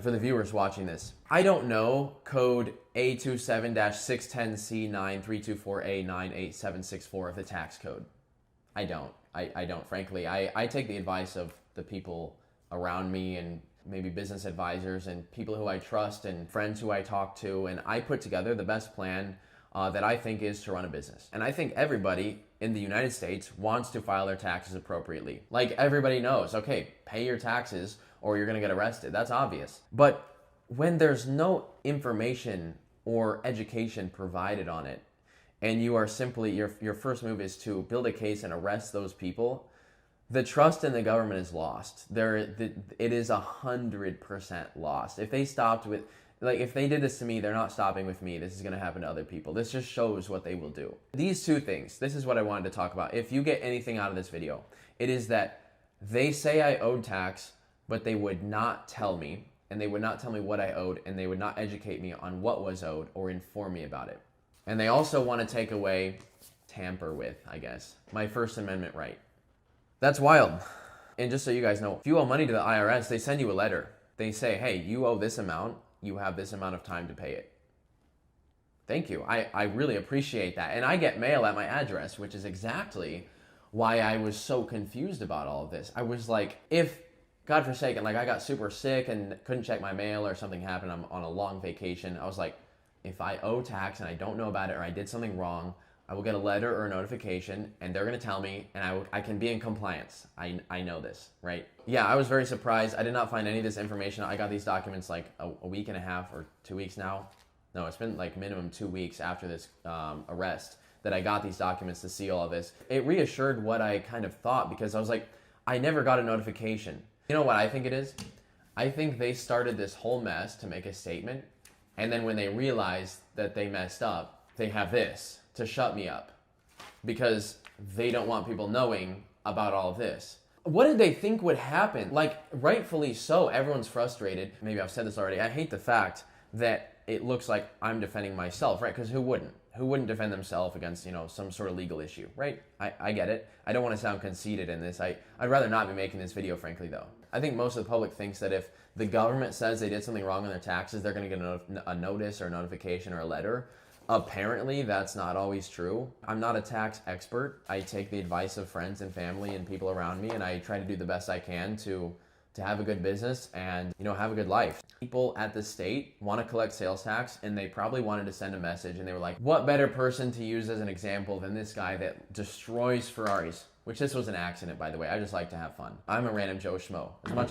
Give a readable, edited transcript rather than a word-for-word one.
for the viewers watching this, I don't know code A27-610C93248988764 of the tax code. I don't, frankly. I take the advice of the people around me and maybe business advisors and people who I trust and friends who I talk to, and I put together the best plan that I think is to run a business. And I think everybody in the United States wants to file their taxes appropriately. Like, everybody knows, okay, pay your taxes or you're gonna get arrested. That's obvious. But when there's no information or education provided on it, and you are simply, your first move is to build a case and arrest those people, the trust in the government is lost. It is 100% lost. If they stopped with, like, if they did this to me, they're not stopping with me. This is going to happen to other people. This just shows what they will do. These two things, this is what I wanted to talk about. If you get anything out of this video, it is that they say I owed tax, but they would not tell me, and they would not tell me what I owed, and they would not educate me on what was owed or inform me about it. And they also want to take away, tamper with, I guess, my First Amendment right. That's wild. And just so you guys know, if you owe money to the IRS, they send you a letter. They say, hey, you owe this amount. You have this amount of time to pay it. Thank you. I really appreciate that. And I get mail at my address, which is exactly why I was so confused about all of this. I was like, if, God forsaken, like I got super sick and couldn't check my mail or something happened, I'm on a long vacation, I was like, if I owe tax and I don't know about it or I did something wrong, I will get a letter or a notification and they're going to tell me and I can be in compliance. I know this, right? Yeah, I was very surprised. I did not find any of this information. I got these documents like a week and a half or 2 weeks now. No, it's been like minimum 2 weeks after this arrest that I got these documents to see all of this. It reassured what I kind of thought because I was like, I never got a notification. You know what I think it is? I think they started this whole mess to make a statement, and then when they realized that they messed up, they have this to shut me up because they don't want people knowing about all of this. What did they think would happen? Like, rightfully so, everyone's frustrated. Maybe I've said this already. I hate the fact that it looks like I'm defending myself, right? Because who wouldn't? Who wouldn't defend themselves against, some sort of legal issue, right? I get it. I don't want to sound conceited in this. I'd rather not be making this video, frankly, though. I think most of the public thinks that if the government says they did something wrong on their taxes, they're going to get a notice or a notification or a letter. Apparently, that's not always true. I'm not a tax expert. I take the advice of friends and family and people around me, and I try to do the best I can to have a good business and, have a good life. People at the state want to collect sales tax, and they probably wanted to send a message, and they were like, what better person to use as an example than this guy that destroys Ferraris? Which this was an accident, by the way. I just like to have fun. I'm a random Joe Schmo. As much